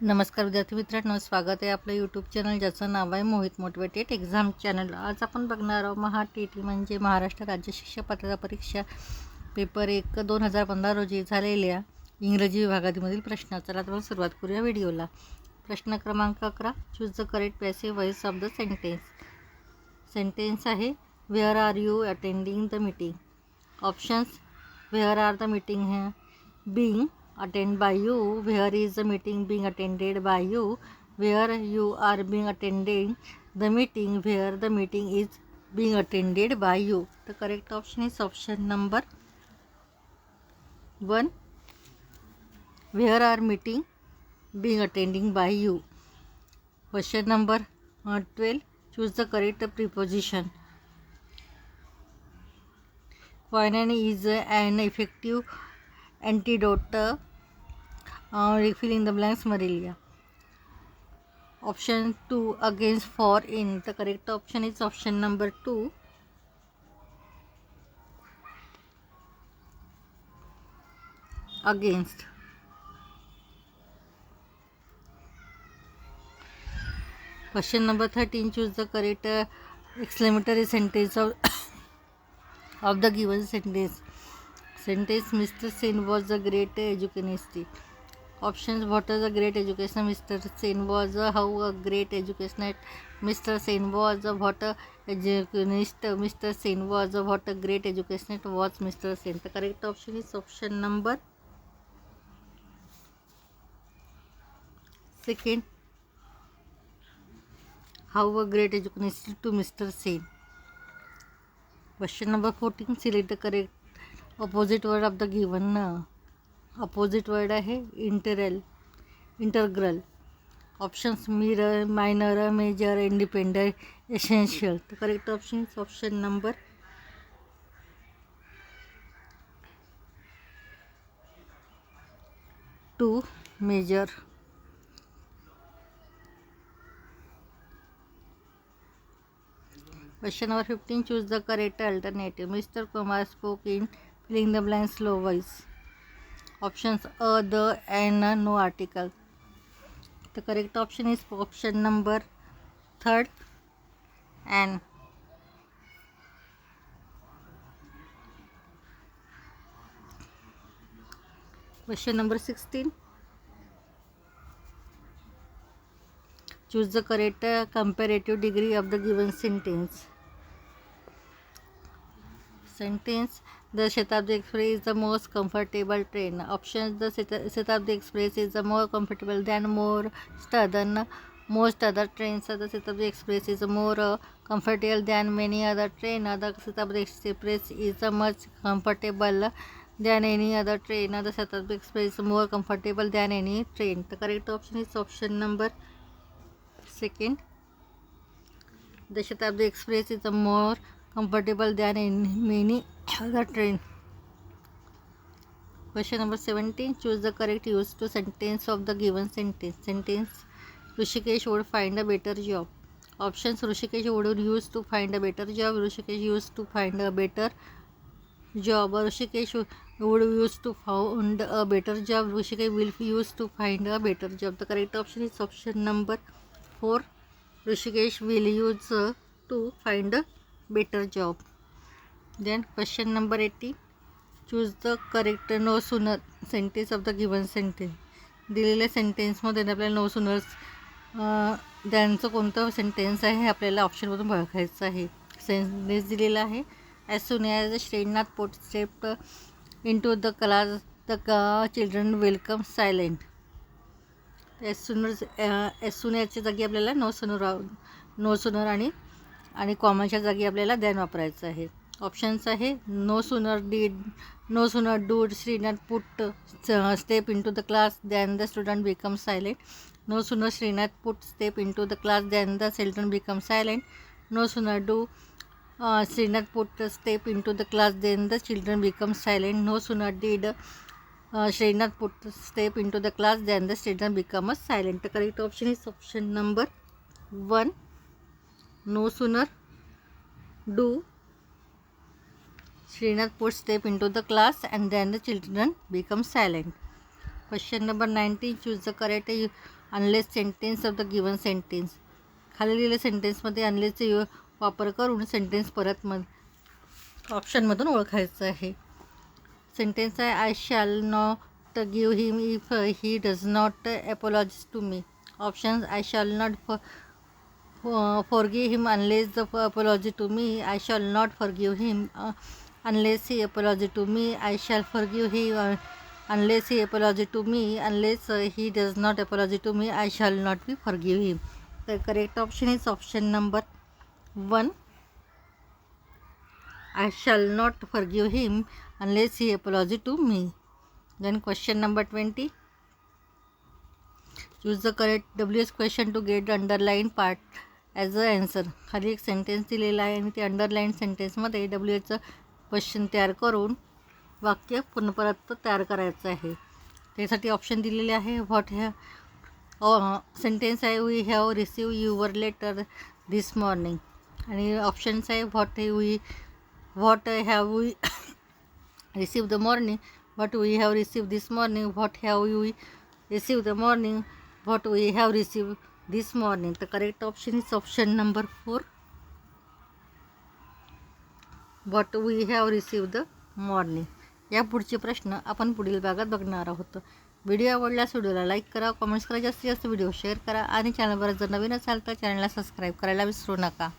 नमस्कार विद्यार्थी मित्रांनो, स्वागत आहे आपलं यूट्यूब चॅनल ज्याचं नाव आहे मोहित मोटिवेटेड एक्झाम चॅनल। आज आपण बघणार आहोत महा-टी-टी म्हणजे महाराष्ट्र राज्य शिक्षक पात्रता परीक्षा पेपर 1 2015 रोजी झालेल्या इंग्रजी विभागामधील प्रश्न। चला तर सुरुवात करूया व्हिडिओला। प्रश्न क्रमांक 11, choose the correct passive voice of the sentence आहे where are you attending the meeting. Options where are the meeting being attended by you, where is the meeting being attended by you, where you are being attending the meeting, where the meeting is being attended by you. The correct option is option number 1, where are meeting being attending by you. Question number 12, choose the correct preposition. Quinine is an effective antidote, fill in the blanks, malaria. Option 2, against, for, in. The correct option is option number 2, against. Question number 13, choose the correct exclamatory sentence of the given sentence. Mr. Sen was a great educationist. Options, what is a great education Mr. Sen was, how a great educationist Mr. Sen was, what a educationist Mr. Sen was, what a great educationist was Mr. Sen. The correct option is option number 2, how a great educationist to Mr. Sen. Question number 14, select the correct opposite word of the given. Opposite word आहे integral. Options, mirror, minor, major, independent, essential. The correct option is option number 2, major. Question number 15, choose the correct alternative. Mr. Kumar spoke in filling the blank slow voice. Options, a, the, and, no article. The correct option is option number 3, and. Question number 16, choose the correct comparative degree of the given sentence. The Shatabdi Express is the most comfortable train. Options, the Shatabdi Express is the more comfortable than most other trains. The Shatabdi Express is more comfortable than many other trains. The Shatabdi Express is much comfortable than any other train. The Shatabdi Express is more comfortable than any train. The correct option is option number 2. The Shatabdi Express is more comfortable than in many other train. Question number 17, choose the correct use to sentence of the given sentence. Rishikesh would find a better job. Options, Rishikesh would use to find a better job, Rishikesh used to find a better job, Rishikesh would use to found a better job, Rishikesh will use to find a better job. The correct option is option number 4, Rishikesh will use to find a better job. Then question number 18, choose the correct no sooner sentence of the given sentence. दिलेल्या सेंटेन्समध्ये आपल्याला no सूनर्स त्यांचं कोणतं sentence आहे हे आपल्याला ऑप्शनमधून बघायचं आहे. Sentence दिलेला आहे, as soon as Shrinath put step into the class the children welcome silent. As soon याच्या जागी आपल्याला नो सूनर आणि कॉमनच्या जागी आपल्याला दॅन वापरायचं आहे. ऑप्शन्स आहे, no sooner did Shrinath put step into the class than the student become silent. No sooner Shrinath put step into the class than the children become silent. No sooner do Shrinath put step into the class than the children become silent. No sooner did Shrinath put step into the class than the children become silent. The correct option is option number 1, no sooner do Srinath put step into the class and then the children become silent. Question number 19, choose the correct unless sentence of the given sentence. खाली लिहिलेल्या सेंटेन्समध्ये अनलेसचे वापर करून sentence परत ऑप्शनमधून ओळखायचं आहे. Sentence आहे I shall not give him if he does not apologises to me. Options I shall not forgive him unless the apology to me. I shall not forgive him unless he apology to me. I shall forgive him unless he apology to me. Unless he does not apology to me, I shall not be forgive him. The correct option is option number 1. I shall not forgive him unless he apology to me. Then question number 20. Choose the correct WH question to get the underlined part as a answer. खाली एक sentence दिलेला आहे आणि ते underline सेंटेन्समध्ये WHचं question तयार करून वाक्य पुन्हा परत तयार करायचं आहे. त्यासाठी ऑप्शन दिलेले आहे. व्हॉट सेंटेन्स आहे we have receive your letter this morning. आणि ऑप्शन्स आहे what have we receive the morning, what we have receive this morning, what have we receive the morning, what we have receive this morning. The correct option is option number 4. What we have received the morning. या पुढचे प्रश्न आपण पुढील भागात बघणार आहोत. Video आवडल्यास व्हिडिओला लाईक करा, कमेंट्स करा, जास्तीत जास्त व्हिडिओ शेअर करा आणि चॅनलवर जर नवीन असाल तर चॅनलला सबस्क्राईब करायला विसरू नका.